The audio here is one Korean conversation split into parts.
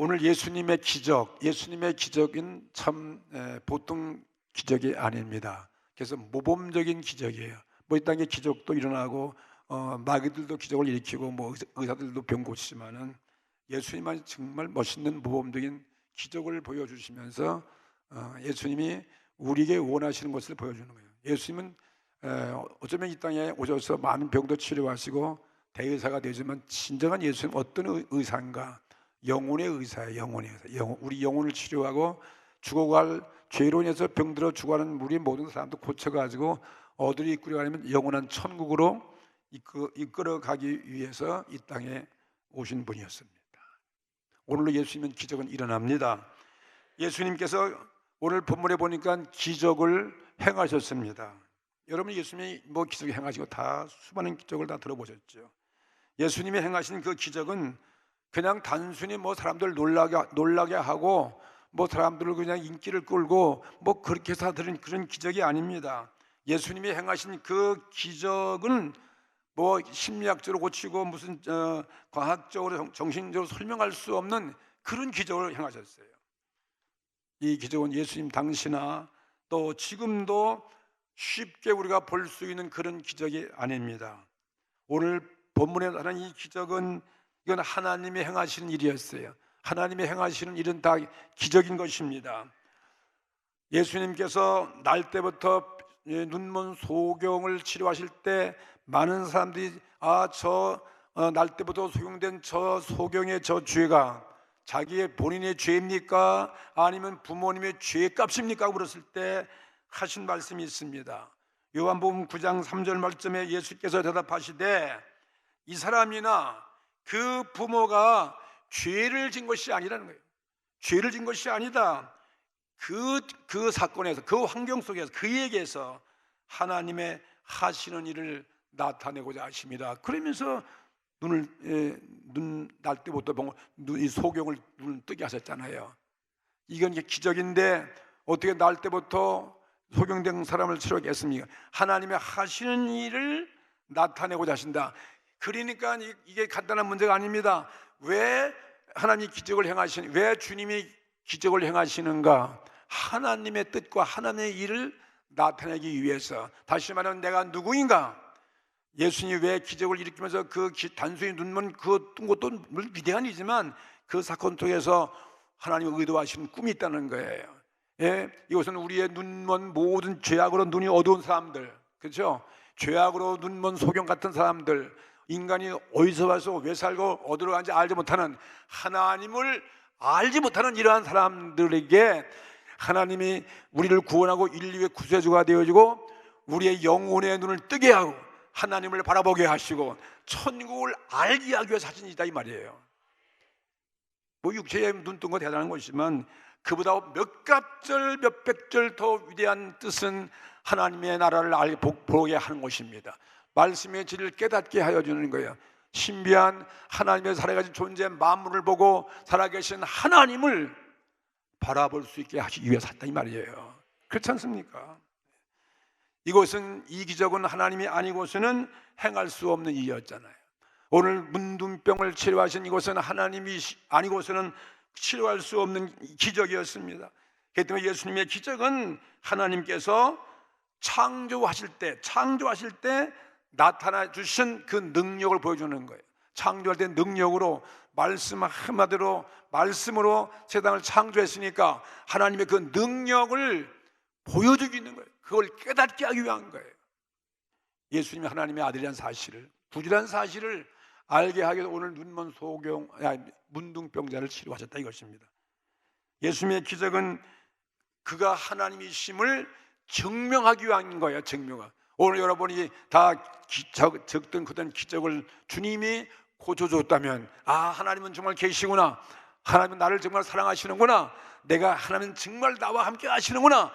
오늘 예수님의 예수님의 기적은 참 보통 기적이 아닙니다. 그래서 모범적인 기적이에요. 뭐 이 땅에 기적도 일어나고 마귀들도 기적을 일으키고 뭐 의사들도 병 고치지만은 예수님만 정말 멋있는 모범적인 기적을 보여주시면서 예수님이 우리에게 원하시는 것을 보여주는 거예요. 예수님은 어쩌면 이 땅에 오셔서 많은 병도 치료하시고 대의사가 되지만 진정한 예수님은 어떤 의사인가? 영혼의 의사예요. 영혼의 의사. 우리 영혼을 치료하고 죽어갈 죄로 인해서 병들어 죽어가는 우리 모든 사람도 고쳐가지고 어디로 이끌어가냐면 영원한 천국으로 이끌어가기 위해서 이 땅에 오신 분이었습니다. 오늘로 예수님은 기적은 일어납니다. 예수님께서 오늘 본문에 보니까 기적을 행하셨습니다. 여러분 예수님이 뭐 기적을 행하시고 다 수많은 기적을 다 들어보셨죠. 예수님이 행하신 그 기적은 그냥 단순히 뭐 사람들 놀라게 하고 뭐 사람들을 그냥 인기를 끌고 뭐 그렇게 해서 드린 그런 기적이 아닙니다. 예수님이 행하신 그 기적은 뭐 심리학적으로 고치고 무슨 과학적으로 정신적으로 설명할 수 없는 그런 기적을 행하셨어요. 이 기적은 예수님 당시나 또 지금도 쉽게 우리가 볼 수 있는 그런 기적이 아닙니다. 오늘 본문에 하는 이 기적은 이건 하나님이 행하시는 일이었어요. 하나님이 행하시는 일은 다 기적인 것입니다. 예수님께서 날 때부터 눈먼 소경을 치료하실 때 많은 사람들이 날 때부터 소경된 저 소경의 저 죄가 자기의 본인의 죄입니까? 아니면 부모님의 죄값입니까? 물었을 때 하신 말씀이 있습니다. 요한복음 9장 3절 말씀에 예수께서 대답하시되 이 사람이나 그 부모가 죄를 진 것이 아니라는 거예요. 죄를 진 것이 아니다. 그 사건에서, 그 환경 속에서, 그에게서 하나님의 하시는 일을 나타내고자 하십니다. 그러면서 눈 날 때부터 이 소경을 눈을 뜨게 하셨잖아요. 이건 기적인데 어떻게 날 때부터 소경된 사람을 치료하겠습니까? 하나님의 하시는 일을 나타내고자 하신다. 그러니까 이게 간단한 문제가 아닙니다. 왜 하나님이 기적을 행하시는, 왜 주님이 기적을 행하시는가? 하나님의 뜻과 하나님의 일을 나타내기 위해서. 다시 말하면 내가 누구인가? 예수님이 왜 기적을 일으키면서 단순히 눈먼 그 뜬 것도 물론 위대한 일이지만 그 사건 속에서 하나님이 의도하시는 꿈이 있다는 거예요. 예? 이것은 우리의 눈먼 모든 죄악으로 눈이 어두운 사람들, 그렇죠? 죄악으로 눈먼 소경 같은 사람들, 인간이 어디서 와서 왜 살고 어디로 가는지 알지 못하는, 하나님을 알지 못하는 이러한 사람들에게 하나님이 우리를 구원하고 인류의 구세주가 되어주고 우리의 영혼의 눈을 뜨게 하고 하나님을 바라보게 하시고 천국을 알게 하기 위해서 하신 일이다 이 말이에요. 뭐 육체에 눈 뜬 거 대단한 것이지만 그보다 몇 갑절 몇 백절 더 위대한 뜻은 하나님의 나라를 보게 하는 것입니다. 말씀의 진리를 깨닫게 하여 주는 거예요. 신비한 하나님의 살아가신 존재 만물을 보고 살아계신 하나님을 바라볼 수 있게 하시기 위해서 샀다 이 말이에요. 그렇지 않습니까? 이 기적은 하나님이 아니고서는 행할 수 없는 일이었잖아요. 오늘 문둥병을 치료하신 이것은 하나님이 아니고서는 치료할 수 없는 기적이었습니다. 그렇기 때문에 예수님의 기적은 하나님께서 창조하실 때 나타나 주신 그 능력을 보여주는 거예요. 창조할 때 능력으로 말씀 한마디로 말씀으로 세상을 창조했으니까 하나님의 그 능력을 보여주고 있는 거예요. 그걸 깨닫게 하기 위한 거예요. 예수님이 하나님의 아들이라는 사실을, 구주라는 사실을 알게 하기 위해서 오늘 눈먼 문둥병자를 치료하셨다 이것입니다. 예수님의 기적은 그가 하나님이심을 증명하기 위한 거예요. 오늘 여러분이 다 적든 그든 기적을 주님이 고쳐줬다면 하나님은 정말 계시구나, 하나님은 나를 정말 사랑하시는구나, 내가 하나님은 정말 나와 함께 하시는구나,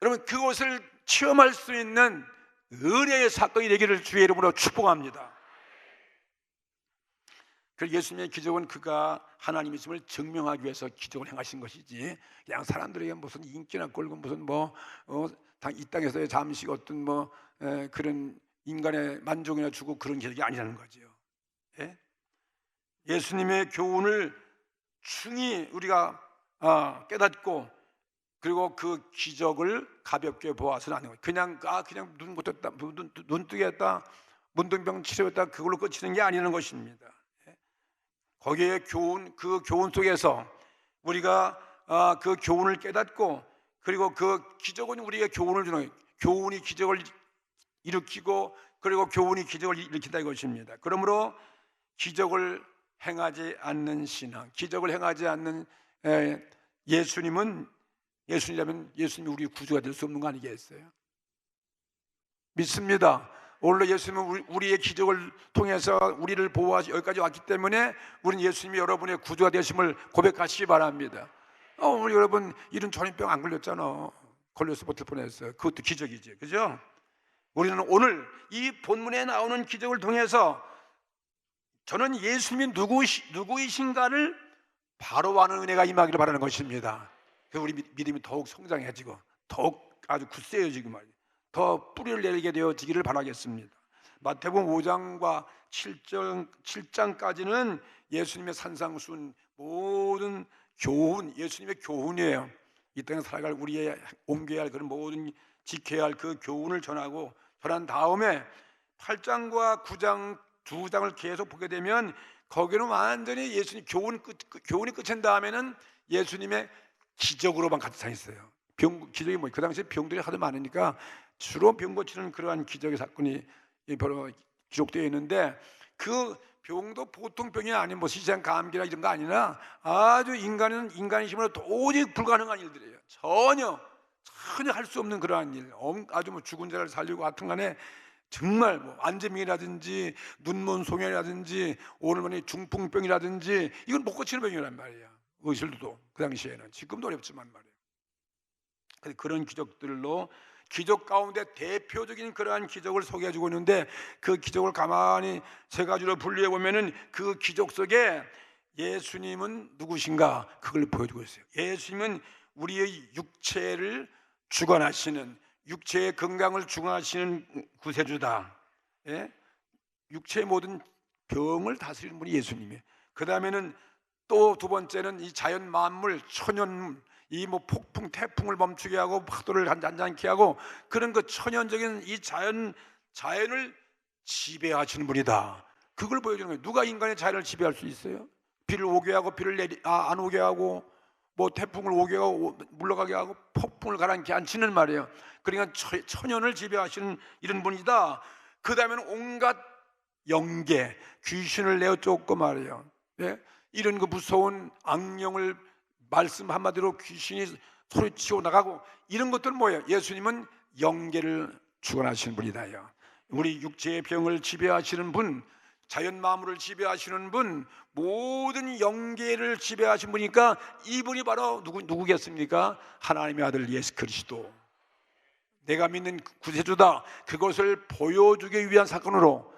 여러분 그것을 체험할 수 있는 은혜의 사건이 되기를 주의 이름으로 축복합니다. 예수님의 기적은 그가 하나님이심을 증명하기 위해서 기적을 행하신 것이지 그냥 사람들에게 무슨 인기나 끌고 무슨 이 땅에서의 잠시 어떤 그런 인간의 만족이나 주고 그런 기적이 아니라는 거죠. 예? 예수님의 교훈을 중히 우리가 깨닫고 그리고 그 기적을 가볍게 보아서는 안 돼요. 그냥 눈 고쳤다, 눈 뜨게 했다, 문둥병 치료했다, 그걸로 끝이는 게 아니라는 것입니다. 거기에 그 교훈 속에서 우리가 그 교훈을 깨닫고 그리고 그 기적은 우리에게 교훈을 주는 거예요. 교훈이 기적을 일으키고 그리고 교훈이 기적을 일으킨다 이것입니다. 그러므로 기적을 행하지 않는 신앙, 기적을 행하지 않는 예수님이라면 예수님이 우리 구주가 될 수 없는 거 아니겠어요? 믿습니다. 오늘도 예수님은 우리의 기적을 통해서 우리를 보호하시 여기까지 왔기 때문에 우리는 예수님이 여러분의 구주가 되심을 고백하시기 바랍니다. 오늘 여러분 이런 전염병 안 걸렸잖아. 걸려서 버틸 뻔했어요. 그것도 기적이지, 그죠? 우리는 오늘 이 본문에 나오는 기적을 통해서 저는 예수님이 누구이신가를 바로 아는 은혜가 임하기를 바라는 것입니다. 그래서 우리 믿음이 더욱 성장해지고 더욱 아주 굳세어지고 말이에요. 더 뿌리를 내리게 되어지기를 바라겠습니다. 마태복음 5장과 7장까지는 예수님의 산상순 모든 교훈, 예수님의 교훈이에요. 이 땅에 살아갈 우리의 옮겨야 할 그런 모든 지켜야 할 그 교훈을 전한 다음에 8장과 9장 두 장을 계속 보게 되면 거기는 완전히 예수님 교훈이 끝인 다음에는 예수님의 기적으로만 가득 차 있어요. 기적이 그 당시에 병들이 하도 많으니까 주로 병 고치는 그러한 기적의 사건이 기록되어 있는데 그 병도 보통 병이 아닌 시장 감기나 이런 거 아니라 아주 인간의 힘으로 도저히 불가능한 일들이에요. 전혀 할 수 없는 그러한 일, 아주 죽은 자를 살리고 하여튼간에 정말 안재민이라든지 눈먼 송현이라든지 오늘 보니 중풍병이라든지 이건 못 고치는 병이란 말이야. 의술도 그 당시에는 지금도 어렵지만 말이에요. 그런 기적들로 기적 가운데 대표적인 그러한 기적을 소개해주고 있는데 그 기적을 가만히 세 가지로 분류해 보면은 그 기적 속에 예수님은 누구신가 그걸 보여주고 있어요. 예수님은 우리의 육체를 주관하시는, 육체의 건강을 주관하시는 구세주다. 예? 육체의 모든 병을 다스리는 분이 예수님이에요. 그 다음에는 또 두 번째는 이 자연 만물, 천연 이 폭풍, 태풍을 멈추게 하고 파도를 잔잔케 하고 그런 그 천연적인 이 자연을 지배하시는 분이다. 그걸 보여주는 거예요. 누가 인간의 자연을 지배할 수 있어요? 비를 오게 하고 안 오게 하고 태풍을 오게 하고 물러가게 하고 폭풍을 가라앉게 앉히는 말이에요. 그러니까 천연을 지배하시는 이런 분이다. 그 다음에는 온갖 영계, 귀신을 내어 쫓고 말이에요. 예? 이런 그 무서운 악령을 말씀 한마디로 귀신이 소리치고 나가고 이런 것들은 뭐예요? 예수님은 영계를 주관하시는 분이다요. 우리 육체의 병을 지배하시는 분, 자연 만물을 지배하시는 분, 모든 영계를 지배하신 분이니까 이분이 바로 누구겠습니까? 하나님의 아들 예수 그리스도. 내가 믿는 구세주다. 그것을 보여주기 위한 사건으로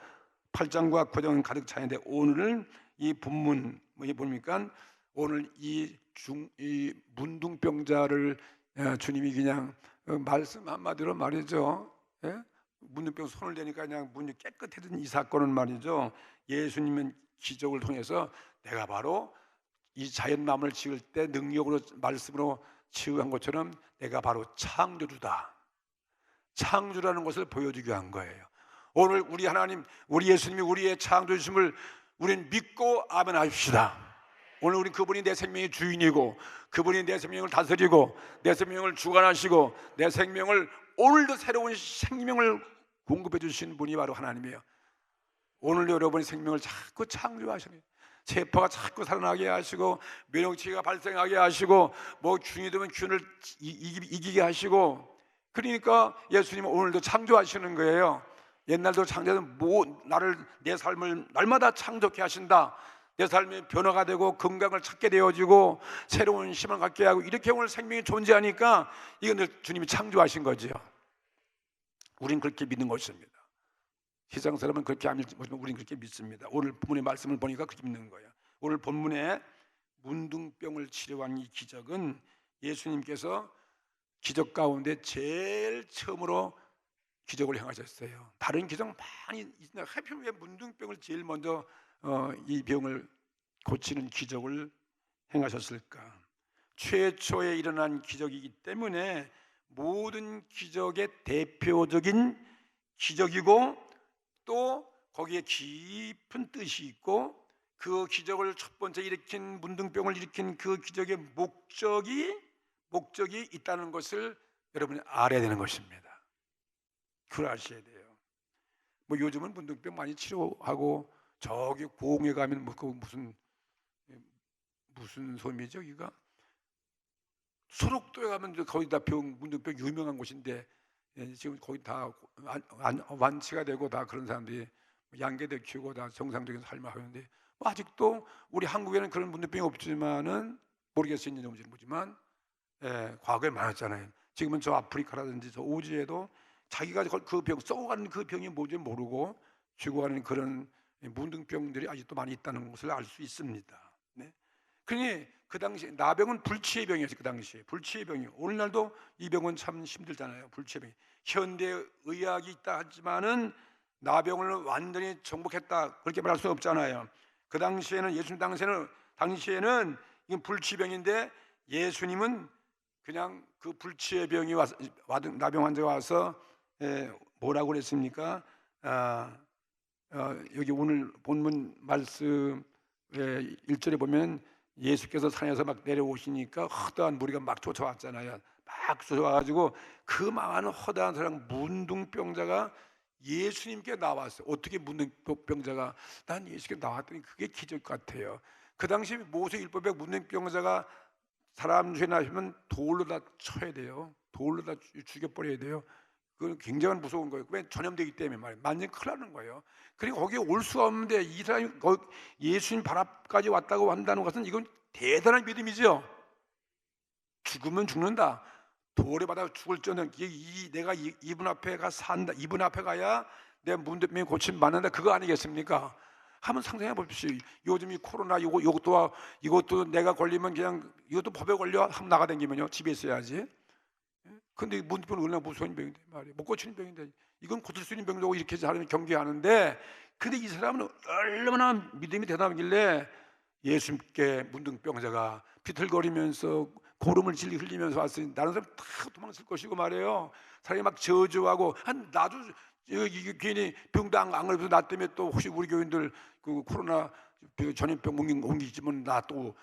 8장과 9장은 가득 차 있는데 오늘은 이 본문 뭡니까? 오늘 이 문둥병자를 주님이 그냥 말씀 한마디로 말이죠. 예? 문둥병 손을 대니까 그냥 문이 깨끗해진 이 사건은 말이죠. 예수님은 기적을 통해서 내가 바로 이 자연 만물을 지을 때 능력으로 말씀으로 치유한 것처럼 내가 바로 창조주다. 창조라는 것을 보여주기 위한 거예요. 오늘 우리 하나님, 우리 예수님이 우리의 창조주심을 우리는 믿고 아멘하십시다. 오늘 우리 그분이 내 생명의 주인이고 그분이 내 생명을 다스리고 내 생명을 주관하시고 내 생명을 오늘도 새로운 생명을 공급해 주시는 분이 바로 하나님이에요. 오늘 여러분의 생명을 자꾸 창조하시는 세포가 자꾸 살아나게 하시고 면역체계가 발생하게 하시고 균이 되면 균을 이기게 하시고 그러니까 예수님은 오늘도 창조하시는 거예요. 옛날도 창조는 내 삶을 날마다 창조케 하신다. 내 삶이 변화가 되고 건강을 찾게 되어지고 새로운 힘을 갖게 하고 이렇게 오늘 생명이 존재하니까 이건 주님이 창조하신 거죠. 우린 그렇게 믿는 것입니다. 세상 사람은 그렇게 안 믿지만 우린 그렇게 믿습니다. 오늘 본문의 말씀을 보니까 그렇게 믿는 거예요. 오늘 본문에 문둥병을 치료한 이 기적은 예수님께서 기적 가운데 제일 처음으로 기적을 행하셨어요. 다른 기적 많이 있는데 하필 왜 문둥병을 제일 먼저 이 병을 고치는 기적을 행하셨을까? 최초에 일어난 기적이기 때문에 모든 기적의 대표적인 기적이고, 또 거기에 깊은 뜻이 있고, 그 기적을 첫 번째 일으킨, 문둥병을 일으킨 그 기적의 목적이 있다는 것을 여러분이 알아야 되는 것입니다. 그걸 아셔야 돼요. 뭐 요즘은 문둥병 많이 치료하고, 저기 고흥에 가면 무슨 섬이죠? 여기가 소록도에 가면 거의 다 문둥병 유명한 곳인데, 지금 거의 다 완치가 되고 다 그런 사람들이 양계대 키우고 다 정상적인 삶을 하는데, 뭐 아직도 우리 한국에는 그런 문둥병이 없지만은, 모르겠어요, 있는지 없는지 모르지만, 과거에 많았잖아요. 지금은 저 아프리카라든지 저 오지에도 자기가 그 병, 썩어가는 그 병이 뭔지 모르고 죽어가는 그런 문둥병들이 아직도 많이 있다는 것을 알 수 있습니다. 네? 그러니 그 당시 나병은 불치의 병이었어요. 그 당시에 불치의 병이. 오늘날도 이 병은 참 힘들잖아요. 불치의 병. 현대 의학이 있다 하지만은 나병을 완전히 정복했다 그렇게 말할 수 없잖아요. 그 당시에는, 예수님 당시에는 이건 불치병인데, 예수님은 그냥 그 불치의 병이 나병 환자가 와서 뭐라고 그랬습니까? 여기 오늘 본문 말씀 1절에 보면 예수께서 산에서 막 내려오시니까 허다한 무리가 막 쫓아왔잖아요. 막 쫓아와가지고 그 많은 허다한 사람, 문둥병자가 예수님께 나왔어요. 어떻게 문둥병자가, 난 예수께 나왔더니 그게 기적 같아요. 그 당시 모세율법에 문둥병자가 사람 죄 나시면 돌로 다 쳐야 돼요. 돌로 다 죽여버려야 돼요. 그건 굉장히 무서운 거예요. 왜? 전염되기 때문에 말이에요. 만약 큰일 나는 거예요. 그리고 거기에 올 수가 없는데 이 사람이 예수님 발 앞까지 왔다고 한다는 것은 이건 대단한 믿음이죠. 죽으면 죽는다, 돌에 받아 죽을지언정 내가 이분 앞에 가 산다, 이분 앞에 가야 내 문둥병이 고침 받는다, 그거 아니겠습니까? 한번 상상해 보십시오. 요즘 이 코로나 이것도 내가 걸리면 그냥 이것도 법에 걸려 한번 나가다니면요, 집에 있어야지. 근데 문둥병은 얼마나 무서운 병인데 말이에요. 못 고치는 병인데, 이건 고칠 수 있는 병이라고 이렇게 사람이 경계하는데, 근데 이 사람은 얼마나 믿음이 대단하길래 예수님께 문둥병자가 비틀거리면서 고름을 질질 흘리면서 왔으니 다른 사람 다 도망칠 것이고 말이에요. 사람이 막 저주하고, 나도 이게 괜히 병도 안 걸려서 나 때문에 또 혹시 우리 교인들 그 코로나 전염병 옮기지면 나 또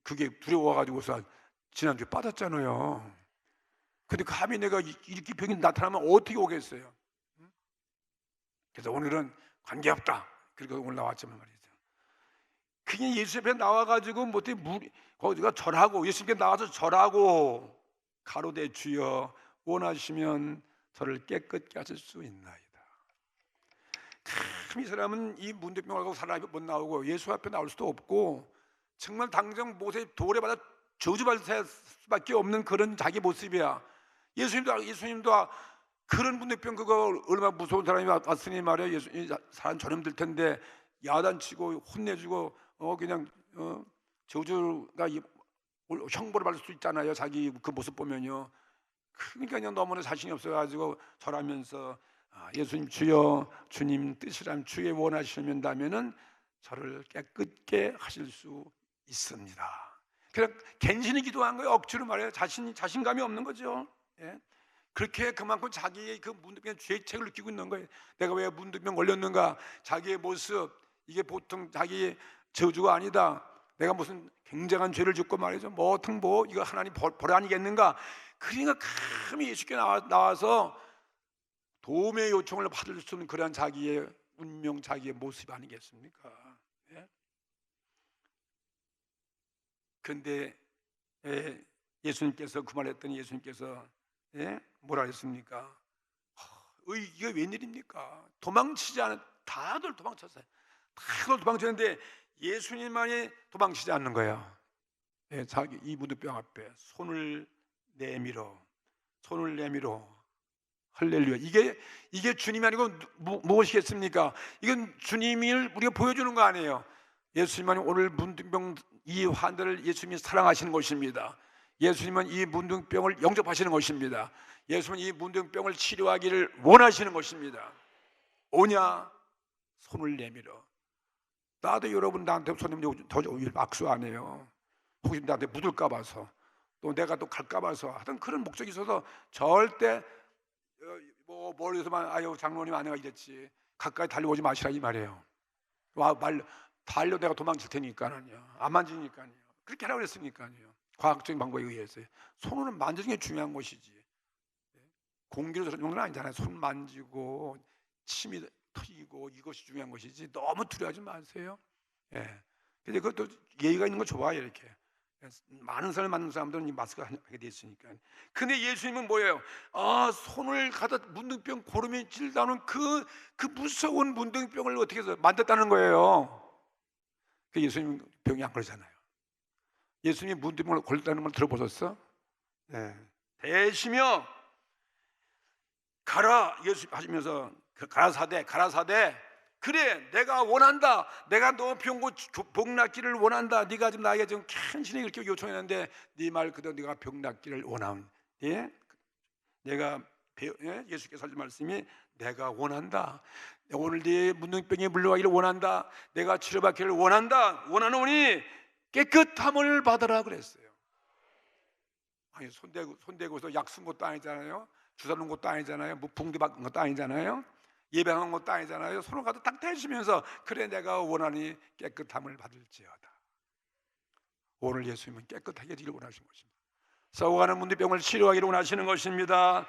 그게 두려워가지고서 지난주에 빠졌잖아요. 근데 감히 내가 이렇게 병이 나타나면 어떻게 오겠어요? 그래서 오늘은 관계없다, 그리고 오늘 나왔지만 말이죠. 그냥 예수 앞에 나와가지고 뭐 어떻게 거기가 절하고, 예수님께 나와서 절하고, 가로되 주여 원하시면 저를 깨끗게 하실 수 있나이다. 이 사람은 이 문둥병을 갖고 사람이 못 나오고 예수 앞에 나올 수도 없고, 정말 당장 못에 돌에 받아 저주받을 수밖에 없는 그런 자기 모습이야. 예수님도 그런 문둥병, 그거 얼마나 무서운 사람이 왔으니 말이야. 예수님 사람 전염될 텐데 야단치고 혼내주고 그냥 저주가 형벌을 받을 수 있잖아요. 자기 그 모습 보면요. 그러니까 그냥 너무나 자신이 없어가지고 절하면서 예수님 주여, 주님 뜻이라면, 주의 원하시면다면은 저를 깨끗게 하실 수 있습니다. 그냥 갱신히 기도한 거예요. 억지로 말해요. 자신감이 없는 거죠. 예? 그렇게 그만큼 자기의 그 문둥병 죄책을 느끼고 있는 거예요. 내가 왜 문둥병 걸렸는가? 자기의 모습, 이게 보통 자기의 저주가 아니다. 내가 무슨 굉장한 죄를 짓고 말이죠. 이거 하나님 벌 아니겠는가? 그러니까 감히 예수께 나와서 도움의 요청을 받을 수 있는 그런 자기의 운명, 자기의 모습 아니겠습니까? 예? 그런데 예수님께서 그 말했더니 예수님께서 뭐라 했습니까? 이게 웬일입니까? 도망치지 않은, 다들 도망쳤어요. 다들 도망쳤는데 예수님만이 도망치지 않는 거예요. 자기 이 문둥병 앞에 손을 내밀어 할렐루야. 이게 주님이 아니고 무엇이겠습니까? 이건 주님을 우리가 보여주는 거 아니에요. 예수님은 오늘 문둥병 이 환자를 예수님이 사랑하시는 것입니다. 예수님은 이 문둥병을 영접하시는 것입니다. 예수님은 이 문둥병을 치료하기를 원하시는 것입니다. 오냐? 손을 내밀어. 나도 여러분 나한테 손님 더 악수 안 해요. 혹시 나한테 묻을까 봐서, 또 내가 또 갈까 봐서, 하여튼 그런 목적이 있어서 절대 뭐 멀리서만 아유 장로님 아내가 이랬지 가까이 달려오지 마시라 이 말이에요. 달려 내가 도망칠 테니까는요. 안 만지니까요. 그렇게 하라고 그랬으니까요. 과학적인 방법에 의해서요. 손으로는 만지는 게 중요한 것이지. 공기로 저런 정도는 아니잖아요. 손 만지고 침이 튀고 이것이 중요한 것이지 너무 두려워하지 마세요. 예. 근데 그것도 예의가 있는 거 좋아요. 이렇게 많은 사람을 만난 사람들은 이 마스크를 하게 돼 있으니까. 근데 예수님은 뭐예요? 손을 가다 문둥병 고름이 질다는 그 무서운 문둥병을 어떻게 해서 만졌다는 거예요. 그 예수님 병이 안 걸리잖아요. 예수님이 문둥병을 걸렸다는 걸 들어보셨어? 네. 대시며 가라 예수 하시면서 가라사대 그래 내가 원한다. 내가 너 병 낫기를 원한다. 네가 지금 나에게 지금 간신히 이렇게 요청했는데 네 말 그대로 네가 병 낫기를 원함. 예? 내가 예수께서 하신 말씀이 내가 원한다. 오늘 네 문둥병이 물러가기를 원한다. 내가 치료받기를 원한다. 원하노니 깨끗함을 받으라 그랬어요. 아니 손대고서 약 쓴 것도 아니잖아요. 주사 놓은 것도 아니잖아요. 뭐 붕대 박은 것도 아니잖아요. 예배한 것도 아니잖아요. 손을 가도 딱 대시면서 그래 내가 원하니 깨끗함을 받을지어다. 오늘 예수님은 깨끗하게 되기를 원하시는 것입니다. 썩어가는 문둥병을 치료하기를 원하시는 것입니다.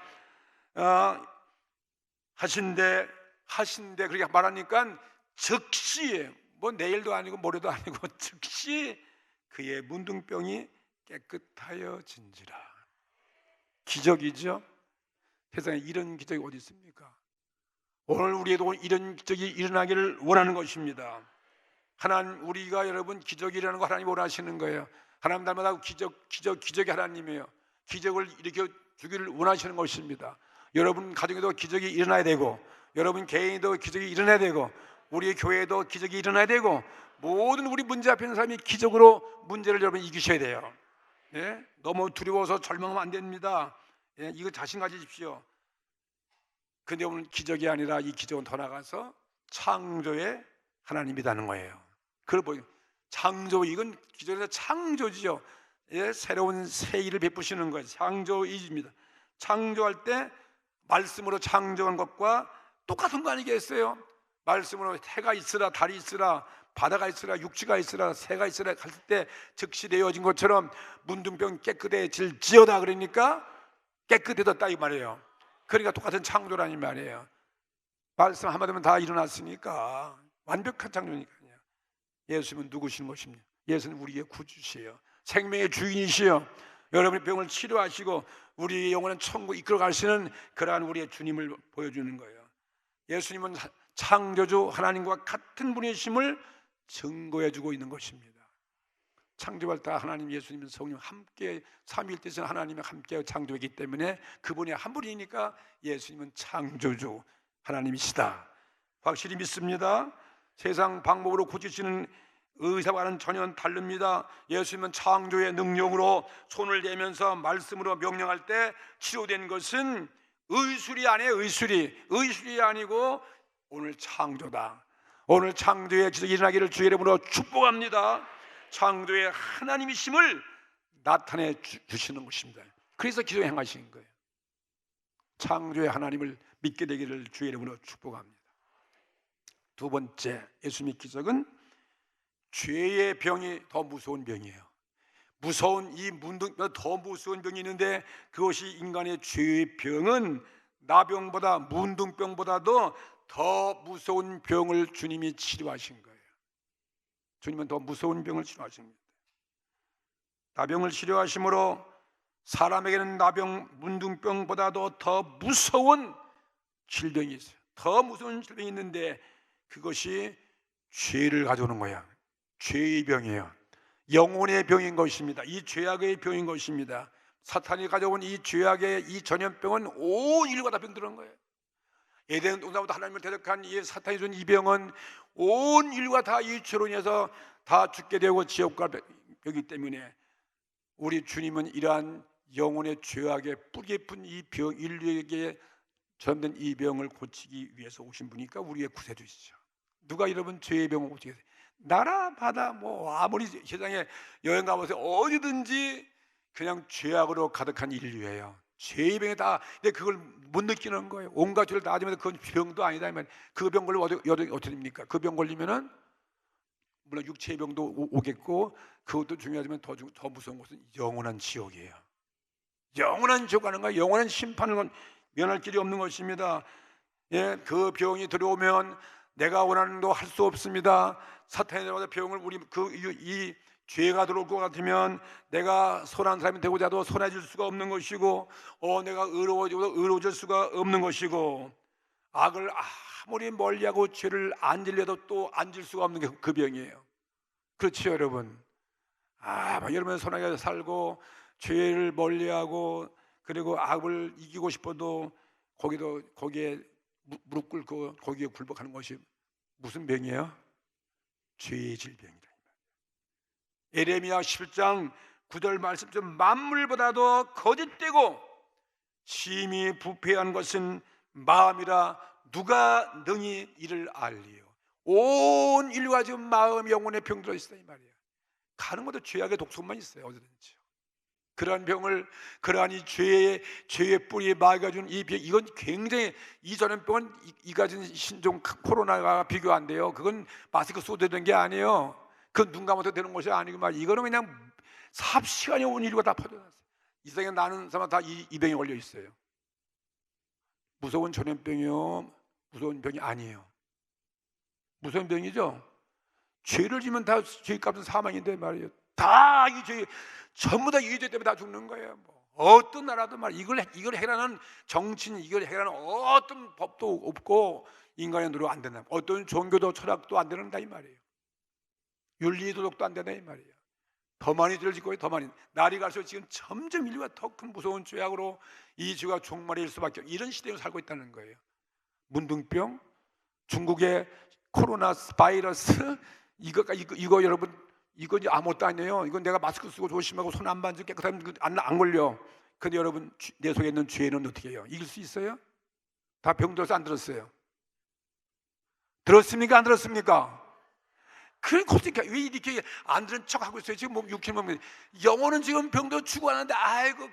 하신대 그렇게 말하니까 즉시 뭐 내일도 아니고 모레도 아니고 즉시 그의 문둥병이 깨끗하여진지라. 기적이죠. 세상에 이런 기적이 어디 있습니까? 오늘 우리에도 이런 기적이 일어나기를 원하는 것입니다. 하나님, 우리가 여러분 기적이 일어나는 거 하나님 원하시는 거예요. 하나님 닮아서 기적이 하나님이에요. 기적을 일으켜 주기를 원하시는 것입니다. 여러분 가정에도 기적이 일어나야 되고, 여러분 개인도 기적이 일어나야 되고, 우리의 교회에도 기적이 일어나야 되고, 모든 우리 문제 앞에 있는 사람이 기적으로 문제를 여러분 이기셔야 돼요. 예? 너무 두려워서 절망하면 안 됩니다. 예? 이거 자신 가지십시오. 근데 오늘 기적이 아니라 이 기적은 더 나가서 창조의 하나님이라는 거예요. 그걸 창조, 이건 기적에서 창조지요. 예? 새로운 세일을 베푸시는 거예요. 창조이입니다. 창조할 때 말씀으로 창조한 것과 똑같은 거 아니겠어요? 말씀으로 해가 있으라, 달이 있으라, 바다가 있으라, 육지가 있으라, 새가 있으라 할 때 즉시 되어진 것처럼 문둥병 깨끗해질지어다 그러니까 깨끗해졌다 이 말이에요. 그러니까 똑같은 창조라는 말이에요. 말씀 한마디면 다 일어났으니까 완벽한 창조니까요. 예수님은 누구신 것입니까? 예수는 우리의 구주시에요. 생명의 주인이시요. 여러분의 병을 치료하시고 우리 영혼은 천국 이끌어 가시는 그러한 우리의 주님을 보여주는 거예요. 예수님은 창조주 하나님과 같은 분이심을 증거해주고 있는 것입니다. 창조할 때 하나님, 예수님, 성령 함께 삼위일체에서 하나님이 함께 창조했기 때문에 그분이 한 분이니까 예수님은 창조주 하나님이시다. 확실히 믿습니다. 세상 방법으로 고치시는 의사와는 전혀 다릅니다. 예수님은 창조의 능력으로 손을 대면서 말씀으로 명령할 때 치료된 것은 의술이 아니에요. 의술이 아니고 오늘 창조다. 오늘 창조의 기적이 일어나기를 주의 이름으로 축복합니다. 창조의 하나님이심을 나타내 주시는 것입니다. 그래서 기적을 행하시는 거예요. 창조의 하나님을 믿게 되기를 주의 이름으로 축복합니다. 두 번째, 예수님의 기적은 죄의 병이 더 무서운 병이에요. 무서운 이 문둥병, 더 무서운 병이 있는데 그것이 인간의 죄의 병은 나병보다 문둥병보다도 더 무서운 병을 주님이 치료하신 거예요. 주님은 더 무서운 병을 치료하십니다. 나병을 치료하심으로 사람에게는 나병, 문둥병보다도 더 무서운 질병이 있어요. 더 무서운 질병이 있는데 그것이 죄를 가져오는 거야. 죄의 병이에요. 영혼의 병인 것입니다. 이 죄악의 병인 것입니다. 사탄이 가져온 이 죄악의 이 전염병은 온 인류가 다 병들은 거예요. 에덴 동산부터 하나님을 대적한 이 사탄이 준 이 병은 온 인류가 다 이 죄로 인해서 다 죽게 되고 지옥과 병이기 때문에 우리 주님은 이러한 영혼의 죄악의 뿌리 깊은 이 병, 인류에게 전염된 이 병을 고치기 위해서 오신 분이니까 우리의 구세주시죠. 누가 여러분 죄의 병을 고치겠어요? 나라 바다 뭐 아무리 세상에 여행 가보세요, 어디든지 그냥 죄악으로 가득한 인류예요. 죄의 병에 다. 근데 그걸 못 느끼는 거예요. 온갖 죄를 다 가지면 그건 병도 아니다 이 말이에요. 그 병 걸리면 어떻게 됩니까? 그 병 걸리면은 물론 육체의 병도 오겠고, 그것도 중요하지만 더 무서운 것은 영원한 지옥이에요. 영원한 지옥 가는 거예요. 영원한 심판을 면할 길이 없는 것입니다. 예, 그 병이 들어오면 내가 원하는 거 할 수 없습니다. 사탄이 들어와서 병을 이 죄가 들어올 것 같으면 내가 선한 사람이 되고자 해도 선해질 수가 없는 것이고, 내가 의로워질 수가 없는 것이고, 악을 아무리 멀리하고 죄를 안 질려도 또 앉을 수가 없는 게 그 병이에요. 그렇죠, 여러분? 여러분 선하게 살고 죄를 멀리하고 그리고 악을 이기고 싶어도 거기에 무릎 꿇고 거기에 굴복하는 것이 무슨 병이에요? 죄의 질병이다. 에레미야 11장 9절 말씀처럼 만물보다도 거짓되고 심히 부패한 것은 마음이라 누가 능히 이를 알리요. 온 인류가 지금 마음 영혼의 병 들어 있다 이 말이에요. 가는 것도 죄악의 독성만 있어요. 어디든지. 그러한 병을, 그러한 이 죄의 뿌리에 마귀가 준 이 병, 이건 굉장히, 이전의 병은 이 가진 신종 코로나가 비교 안 돼요. 그건 마스크 쏘도 되는 게 아니에요. 그건 눈 감아도 되는 것이 아니고 말이에요. 이거는 그냥 삽시간에 온 인류가 다 퍼져났어요. 이 세상에 나는 사람 다 이 병에 걸려 있어요. 무서운 전염병이요, 무서운 병이 아니에요. 무서운 병이죠. 죄를 지면 다 죄값은 사망인데 말이에요. 다 이 죄, 전부 다 이 죄 때문에 다 죽는 거예요. 뭐 어떤 나라도 말 이걸 해결하는 정치인, 이걸 해결하는 어떤 법도 없고 인간의 노력 안 된다. 어떤 종교도 철학도 안 되는다 이 말이에요. 윤리 도덕도 안 된다 이 말이에요. 더 많이 죄를 짓고 더 많이, 날이 갈수록 지금 점점 인류가 더 큰 무서운 죄악으로 이 죄가 종말일 수밖에 없는 이런 시대에 살고 있다는 거예요. 문둥병, 중국의 코로나 바이러스, 이거 여러분, 이거 아무것도 아니에요. 이건 내가 마스크 쓰고 조심하고 손 안 만지고 깨끗하면 안 걸려. 근데 여러분, 내 속에 있는 죄는 어떻게 해요? 이길 수 있어요? 다 병 들어서 안 들었어요? 들었습니까? 안 들었습니까? 그러니까 왜 이렇게 안 들은 척 하고 있어요? 지금 뭐 육체는 영혼은 지금 병도 죽어가는데 아이고,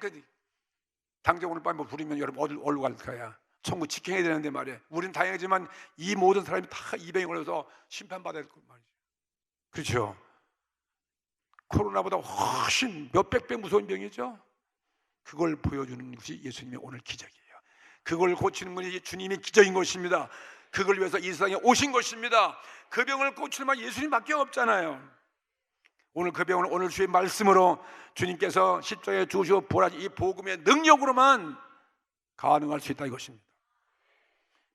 당장 오늘 밤에 뭐 부르면 여러분 어디로 갈 거야? 천국 직행해야 되는데 말이에요. 우리는 다행이지만 이 모든 사람이 다 이 병에 걸려서 심판받아야 될 거 말이죠. 그렇죠? 코로나보다 훨씬 몇백 배 무서운 병이죠. 그걸 보여주는 것이 예수님의 오늘 기적이에요. 그걸 고치는 것이 주님의 기적인 것입니다. 그걸 위해서 이 세상에 오신 것입니다. 그 병을 고칠 만 예수님밖에 없잖아요. 오늘 그 병을 오늘 주의 말씀으로 주님께서 십자가에 주시고 보라지 이 복음의 능력으로만 가능할 수 있다 이것입니다.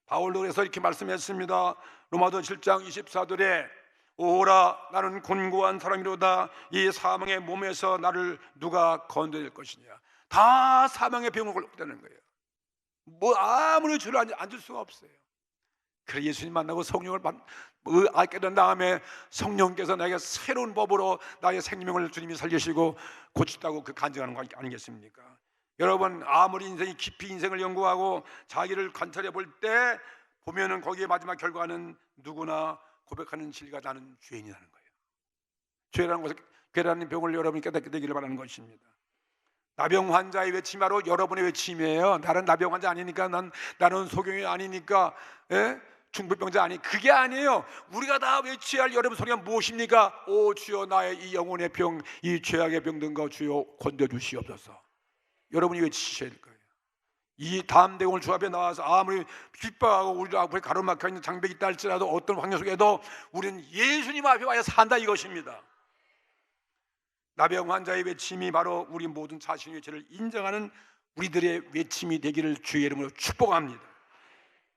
바울도 그래서 이렇게 말씀했습니다. 로마서 7장 24절에 오라 나는 곤고한 사람이로다 이 사망의 몸에서 나를 누가 건져낼 것이냐. 다 사망의 병을 걸렸다는 거예요. 뭐 아무리 주를 앉을 수가 없어요. 그래 예수님 만나고 성령을 알게 된 다음에 성령께서 나에게 새로운 법으로 나의 생명을 주님이 살리시고 고치다고 그 간증하는 거 아니겠습니까? 여러분 아무리 인생이 깊이 인생을 연구하고 자기를 관찰해 볼 때 보면은 거기에 마지막 결과는 누구나 고백하는 진리가 나는 죄인이라는 거예요. 죄라는 것을, 죄라는 병을 여러분이 깨닫게 되기를 바라는 것입니다. 나병 환자의 외침이 바로 여러분의 외침이에요. 나는 나병 환자 아니니까, 나는 소경이 아니니까, 중풍병자 아니, 그게 아니에요. 우리가 다 외쳐야 할 여러분 소리가 무엇입니까? 오 주여 나의 이 영혼의 병, 이 죄악의 병든 거 주여 건져주시옵소서. 여러분이 외치셔야 될 거예요. 이 담대공을 주 앞에 나와서 아무리 핍박하고 우리 앞에 가로막혀 있는 장벽이 있다 할지라도 어떤 환경 속에도 우리는 예수님 앞에 와야 산다 이것입니다. 나병 환자의 외침이 바로 우리 모든 자신의 죄를 인정하는 우리들의 외침이 되기를 주의 이름으로 축복합니다.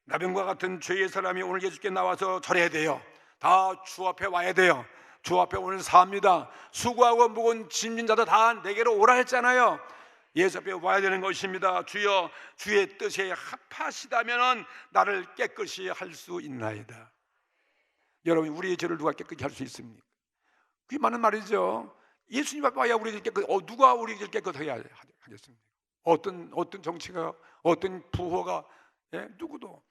나병과 같은 죄의 사람이 오늘 예수께 나와서 절해야 돼요. 다 주 앞에 와야 돼요. 주 앞에 오늘 삽니다. 수고하고 무거운 짐진 자도 다 내게로 오라 했잖아요. 예수 앞에 와야 되는 것입니다. 주여 주의 뜻에 합하시다면 나를 깨끗이 할 수 있나이다. 여러분 우리의 죄를 누가 깨끗이 할 수 있습니까? 그게 맞는 말이죠. 예수님 앞에 와야 우리를 누가 우리를 깨끗하게 하겠습니까? 어떤 정치가, 어떤 부호가, 누구도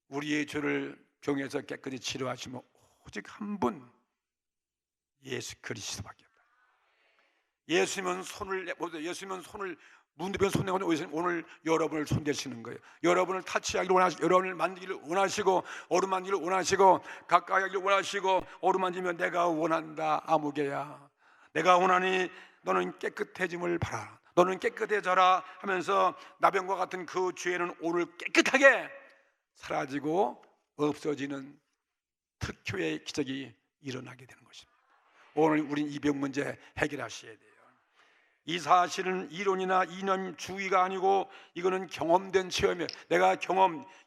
우리의 죄를 병에서 깨끗이 치료하시면 오직 한 분, 예수 그리스도밖에 없다. 예수님은 손을 문드병 손 내고 오늘 여러분을 손대시는 거예요. 여러분을 타치하기를 원하시고, 여러분을 만지기를 원하시고, 어루만지기를 원하시고, 가까이 하기를 원하시고, 어루만지면 내가 원한다 아무개야, 내가 원하니 너는 깨끗해짐을 바라, 너는 깨끗해져라 하면서 나병과 같은 그 죄는 오늘 깨끗하게 사라지고 없어지는 특효의 기적이 일어나게 되는 것입니다. 오늘 우린 이 병 문제 해결하셔야 돼요. 이 사실은 이론이나 이념주의가 아니고 이거는 경험된 체험이에요. 내가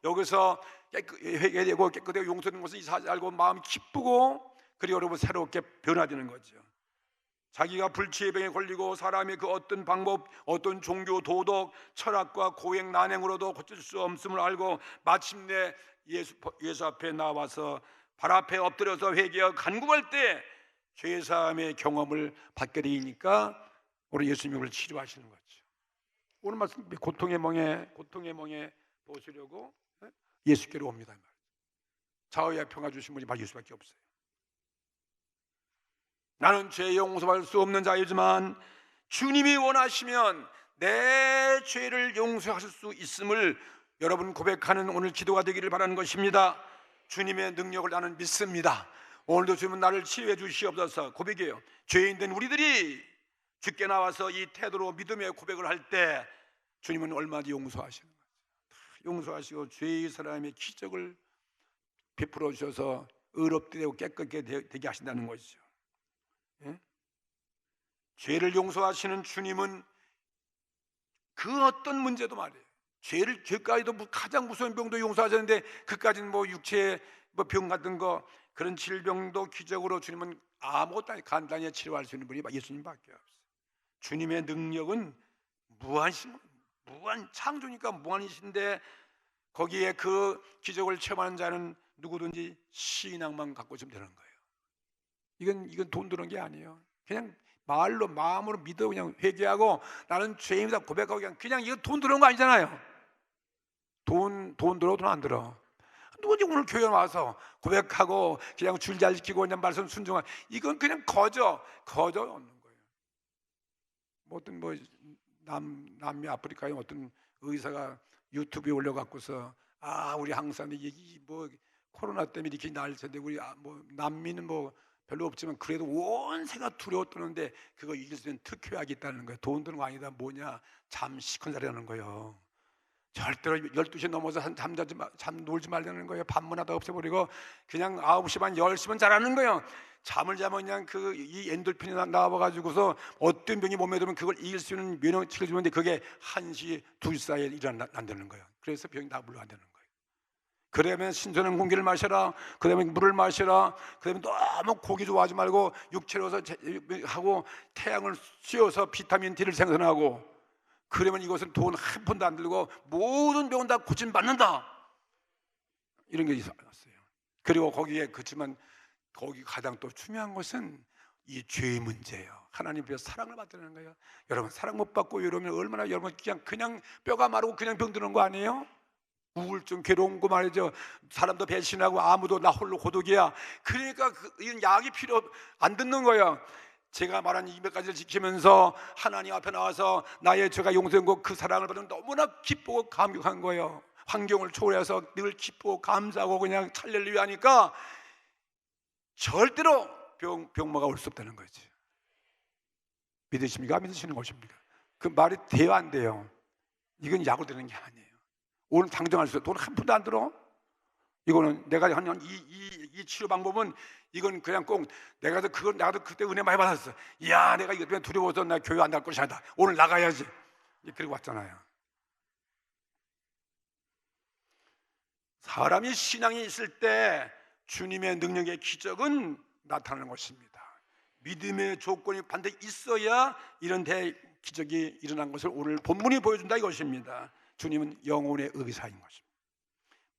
여기서 회개되고 깨끗하고 용서되는 것을 이 사실 알고 마음이 기쁘고, 그리고 여러분 새롭게 변화되는 거죠. 자기가 불치의 병에 걸리고 사람의 그 어떤 방법, 어떤 종교, 도덕, 철학과 고행, 난행으로도 고칠 수 없음을 알고 마침내 예수 앞에 나와서 발 앞에 엎드려서 회개하고 간구할 때 죄사함의 경험을 받게 되니까 오늘 예수님이 우리를 치료하시는 거죠. 오늘 말씀 고통의 멍에 보시려고 예수께로 옵니다. 자유와 평화 주신 분이 바로 예수밖에 없어요. 나는 죄 용서할 수 없는 자이지만 주님이 원하시면 내 죄를 용서하실 수 있음을 여러분 고백하는 오늘 기도가 되기를 바라는 것입니다. 주님의 능력을 나는 믿습니다. 오늘도 주님은 나를 치유해 주시옵소서. 고백이에요. 죄인된 우리들이 주께 나와서 이 태도로 믿음의 고백을 할 때 주님은 얼마나 용서하시는 거예요. 용서하시고 죄의 사람의 기적을 베풀어 주셔서 의롭게 되고 깨끗게 되게 하신다는 것이죠. 예? 죄를 용서하시는 주님은 그 어떤 문제도 말이에요. 죄까지도 가장 무서운 병도 용서하셨는데 그까지는 육체의 병 같은 거, 그런 질병도 기적으로 주님은 아무것도 아니 간단히 치료할 수 있는 분이 예수님밖에 없어요. 주님의 능력은 무한 창조니까 무한이신데 거기에 그 기적을 체험하는 자는 누구든지 신앙만 갖고 있으면 되는 거예요. 이건 돈 드는 게 아니에요. 그냥 말로 마음으로 믿어 그냥 회개하고 나는 죄인이다 고백하고 그냥 이거 돈 드는 거 아니잖아요. 돈 들어 돈 안 들어. 누구지 오늘 교회 와서 고백하고 그냥 줄 잘 지키고 그냥 말씀 순종한, 이건 그냥 거저 없는 거예요. 어떤 남미 아프리카의 어떤 의사가 유튜브에 올려갖고서 우리 한국 사람들이 코로나 때문에 이렇게 날 텐데 우리 남미는 별로 없지만 그래도 온 세가 두려워 떠는데 그거 이길 수 있는 특효약이 있다는 거예요. 돈 드는 거 아니다. 뭐냐? 잠시 컨자리라는 거예요. 절대로 12시 넘어서 잠 놀지 말라는 거예요. 밤문화도 없애버리고 그냥 9시 반 10시면 자라는 거예요. 잠을 자면 그냥 이 엔돌핀이 나와가지고서 어떤 병이 몸에 들면 그걸 이길 수 있는 면역치를 주는데 그게 1시 2시 사이에 일어난다는 거예요. 그래서 병이 다 물러간다는 거예요. 그러면 신선한 공기를 마셔라, 그 다음에 물을 마셔라, 그 다음에 너무 고기 좋아하지 말고 육체로서 하고 태양을 씌워서 비타민 D를 생산하고, 그러면 이것은 돈 한 푼도 안 들고 모든 병은 다 고침받는다, 이런 게 있었어요. 그리고 거기에 그렇지만 거기 가장 또 중요한 것은 이 죄의 문제예요. 하나님 앞에서 사랑을 받는 거예요. 여러분 사랑 못 받고 이러면 얼마나 여러분 그냥 뼈가 마르고 그냥 병드는 거 아니에요? 우울증, 괴로운 거 말이죠. 사람도 배신하고 아무도 나 홀로 고독이야. 그러니까 이런 약이 필요 안 듣는 거예요. 제가 말한 200가지를 지키면서 하나님 앞에 나와서 나의 죄가 용서된 거 그 사랑을 받으면 너무나 기쁘고 감격한 거예요. 환경을 초월해서 늘 기쁘고 감사하고 그냥 할렐루야 하니까 절대로 병마가 올 수 없다는 거지. 믿으십니까? 믿으시는 것입니까? 그 말이 돼요 안 돼요? 이건 약으로 되는 게 아니에요. 오늘 당장할 수 있어요. 돈 한 푼도 안 들어. 이거는 내가 하는 이 치료 방법은 이건 그냥 꼭 나도 그때 은혜 많이 받았어. 이야 내가 이것 때문에 두려워서 나 교회 안 갈 것이 아니다. 오늘 나가야지. 그리고 왔잖아요. 사람이 신앙이 있을 때 주님의 능력의 기적은 나타나는 것입니다. 믿음의 조건이 반드시 있어야 이런 기적이 일어난 것을 오늘 본문이 보여준다 이것입니다. 주님은 영혼의 의사인 것입니다.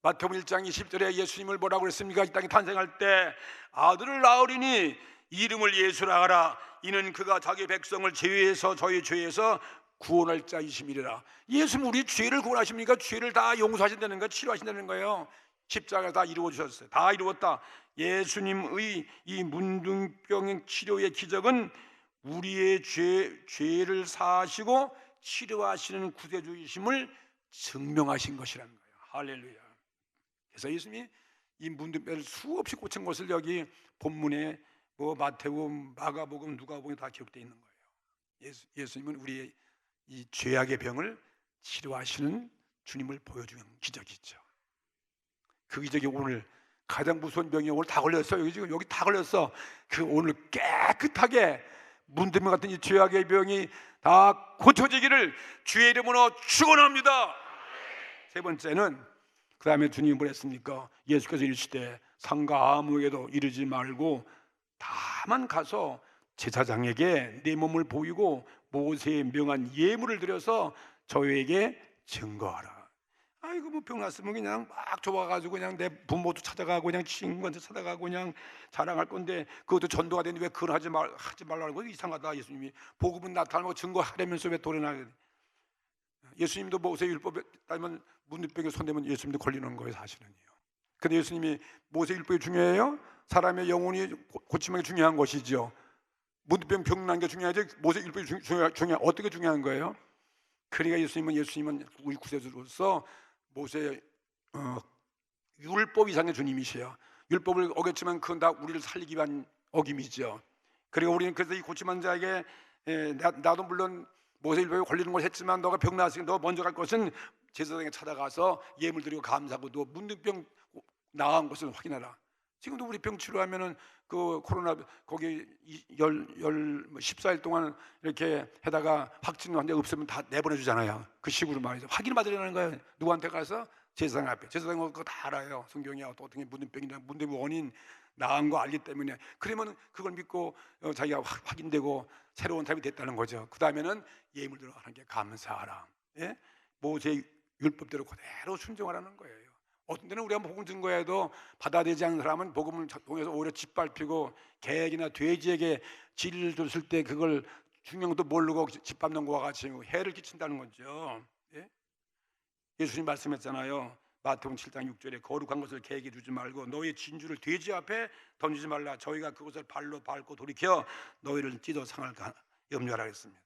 마태복음 1장 20절에 예수님을 뭐라고 그랬습니까? 이 땅에 탄생할 때 아들을 낳으리니 이름을 예수라 하라. 이는 그가 자기 백성을 저희 죄에서 구원할 자이심이라. 예수님 우리 죄를 구원하십니까? 죄를 다 용서하신다는 거, 치료하신다는 거예요. 십자가 다 이루어 주셨어요. 다 이루었다. 예수님의 이 문둥병 치료의 기적은 우리의 죄를 사하시고 치료하시는 구세주이심을 증명하신 것이라는 거예요. 할렐루야. 그래서 예수님이 이 문둥병을 수없이 고친 것을 여기 본문에 뭐 마태복음, 마가복음, 누가복음에 다 기록되어 있는 거예요. 예수님은 우리의 이 죄악의 병을 치료하시는 주님을 보여주는 기적이죠. 그 기적이 오늘 가장 무서운 병이 오늘 다 걸렸어요. 여기 다 걸렸어. 그 오늘 깨끗하게 문둥병 같은 이 죄악의 병이 다 고쳐지기를 주의 이름으로 축원합니다. 세 번째는 그 다음에 주님이 뭐랬습니까? 예수께서 이르시되 상가 아무에게도 이르지 말고 다만 가서 제사장에게 내 몸을 보이고 모세의 명한 예물을 드려서 저희에게 증거하라. 아이고 뭐 병 났으면 그냥 막 좋아가지고 그냥 내 부모도 찾아가고 그냥 친구한테 찾아가고 그냥 자랑할 건데 그것도 전도가 되는데 왜 그걸 하지 말라고. 이상하다. 예수님이 복음은 나타나고 증거하려면서 왜 도래나게. 예수님도 모세 율법에 따르면 문둥병에 손대면 예수님도 걸리는 거예요, 사실은요. 근데 예수님이 모세 율법이 중요해요? 사람의 영혼이 고침하는 게 중요한 것이죠. 문둥병 병 난 게 중요하지 모세 율법이 어떻게 중요한 거예요? 그러니까 예수님은 우리 구세주로서 모세 율법 이상의 주님이시여. 율법을 어겼지만 그건 다 우리를 살리기 위한 어김이죠. 그리고 우리는 그래서 이 고침한 자에게 나도 물론 모세 율법에 걸리는 걸 했지만 너가 병 나았으니 너 먼저 갈 것은 제사장에 찾아가서 예물 드리고 감사하고 너 문둥병 나은 것을 확인하라. 지금도 우리 병 치료하면은 그 코로나 거기 14일 동안 이렇게 해다가 확진 환자 없으면 다 내보내 주잖아요. 그 식으로 말이죠. 확인 받으려는 거예요. 누구한테 가서 제사장 앞에. 제사장은 그거 다 알아요. 성경이 어떻게 문둥병이나 문둥병 원인 나은 거 알기 때문에. 그러면 그걸 믿고 자기가 확인되고 새로운 답이 됐다는 거죠. 그 다음에는 예물 들어 하나님께 감사하라. 예? 모세 율법대로 그대로 순종하라는 거예요. 어떤 때는 우리가 복음 증거해도 받아들이지 않는 사람은 복음을 통해서 오히려 짓밟히고 개에게나 돼지에게 진리를 줬을 때 그걸 중요도 모르고 짓밟는 것과 같이 해를 끼친다는 거죠. 예? 예수님 말씀했잖아요. 마태복음 7장 6절에 거룩한 것을 개에게 주지 말고 너희의 진주를 돼지 앞에 던지지 말라. 저희가 그것을 발로 밟고 돌이켜 너희를 찢어 상할까 염려하라 했습니다.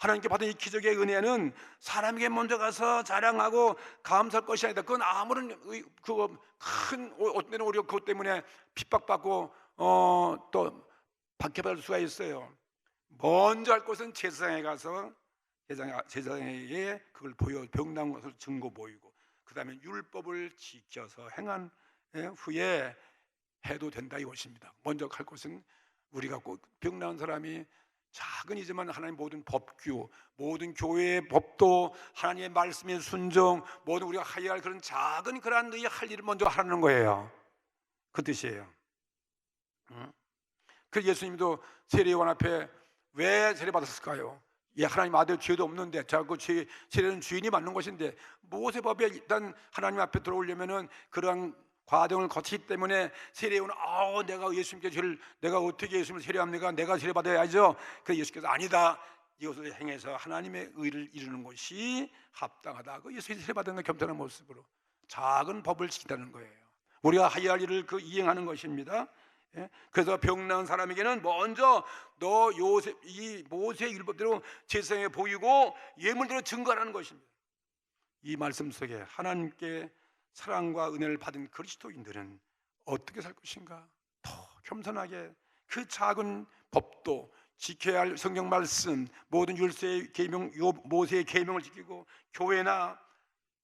하나님께 받은 이 기적의 은혜는 사람에게 먼저 가서 자랑하고 감사할 것이 아니다. 그건 아무런 그거 큰 어떤 때는 우리가 그것 때문에 핍박받고 또 박해받을 수가 있어요. 먼저 할 것은 제사장에 가서 제사장에게 그걸 보여 병 나은 것을 증거 보이고 그 다음에 율법을 지켜서 행한 후에 해도 된다 이것입니다. 먼저 할 것은 우리가 꼭 병 나은 사람이 작은이지만 하나님 모든 법규, 모든 교회의 법도 하나님의 말씀의 순종, 모든 우리가 해야 할 그런 작은 그러한 할 일을 먼저 하라는 거예요. 그 뜻이에요. 그 예수님도 세례요한 앞에 왜 세례 받았을까요? 하나님 아들 죄도 없는데 자꾸 세례는 주인이 맞는 것인데 모세법에 일단 하나님 앞에 들어오려면은 그러한 과정을 거치기 때문에 세례요는 내가 예수님께 죄를 내가 어떻게 예수님을 세례합니까? 내가 세례 받아야죠. 그래서 예수께서 아니다. 이것을 행해서 하나님의 의를 이루는 것이 합당하다. 그 예수님이 세례 받은 건 겸손한 모습으로 작은 법을 지키다는 거예요. 우리가 해야 할 일을 이행하는 것입니다. 그래서 병 나은 사람에게는 먼저 너 이 모세의 율법대로 제사장에 보이고 예물대로 증거하라는 것입니다. 이 말씀 속에 하나님께 사랑과 은혜를 받은 그리스도인들은 어떻게 살 것인가? 더 겸손하게 그 작은 법도 지켜야 할 성경 말씀, 모든 율세의 계명, 모세의 계명을 지키고 교회나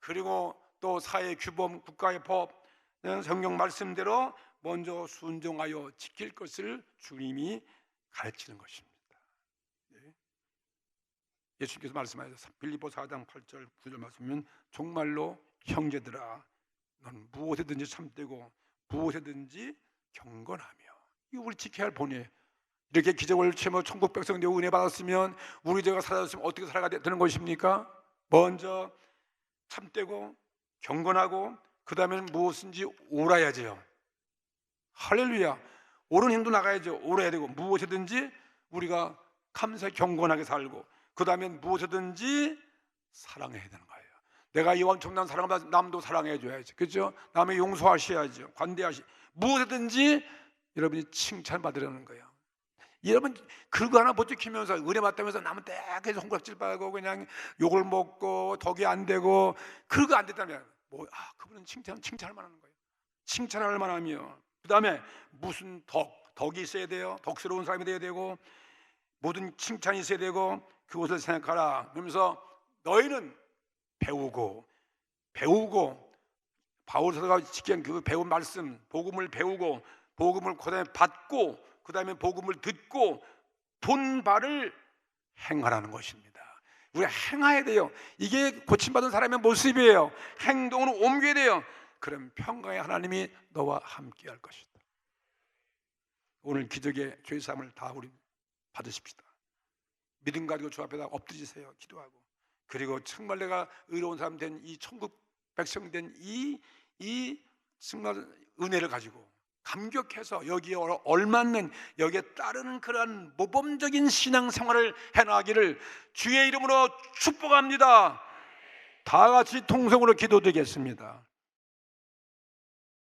그리고 또 사회 규범, 국가의 법, 성경 말씀대로 먼저 순종하여 지킬 것을 주님이 가르치는 것입니다. 예수님께서 말씀하셔서 빌립보 4장 8절 9절 말씀은 정말로 형제들아 넌 무엇에든지 참되고 무엇에든지 경건하며 이거 우리 지켜야 할 본이에요. 이렇게 기적을 채워 천국 백성 되고 은혜 받았으면 우리 죄가 사라졌으면 어떻게 살아가야 되는 것입니까? 먼저 참되고 경건하고 그 다음에는 무엇인지 옳아야죠. 할렐루야. 옳은 행도 나가야죠. 옳아야 되고 무엇이든지 우리가 감사히 경건하게 살고 그 다음에 무엇이든지 사랑해야 되는 거예요. 내가 이 엄청난 사랑을 남도 사랑해 줘야지, 그렇죠? 남의 용서하셔야죠. 관대하시 무엇이든지 여러분이 칭찬받으려는 거예요. 여러분 그거 하나 못 지키면서 은혜 받다면서 남은 떼게서 손가락질 빨고 그냥 욕을 먹고 덕이 안 되고, 그거 안 됐다면 그분은 칭찬할 만한 거예요. 칭찬할 만하며, 그 다음에 무슨 덕이 있어야 돼요. 덕스러운 사람이 돼야 되고, 모든 칭찬이 있어야 되고, 그것을 생각하라. 그러면서 너희는 배우고 바울 사도가 지킨 그 배운 말씀, 복음을 배우고 복음을 그다음에 받고 그다음에 복음을 듣고 본 바를 행하라는 것입니다. 우리가 행해야 돼요. 이게 고침받은 사람의 모습이에요. 행동으로 옮겨야 돼요. 그럼 평강의 하나님이 너와 함께 할 것이다. 오늘 기적의 죄사함을 다 우리 받으십시다. 믿음 가지고 주 앞에다 엎드리세요. 기도하고. 그리고 정말 내가 의로운 사람 된 이 천국 백성 된 이 정말 은혜를 가지고 감격해서 여기에 얼맞는, 여기에 따르는 그러한 모범적인 신앙생활을 해나가기를 주의 이름으로 축복합니다. 다 같이 통성으로 기도드리겠습니다.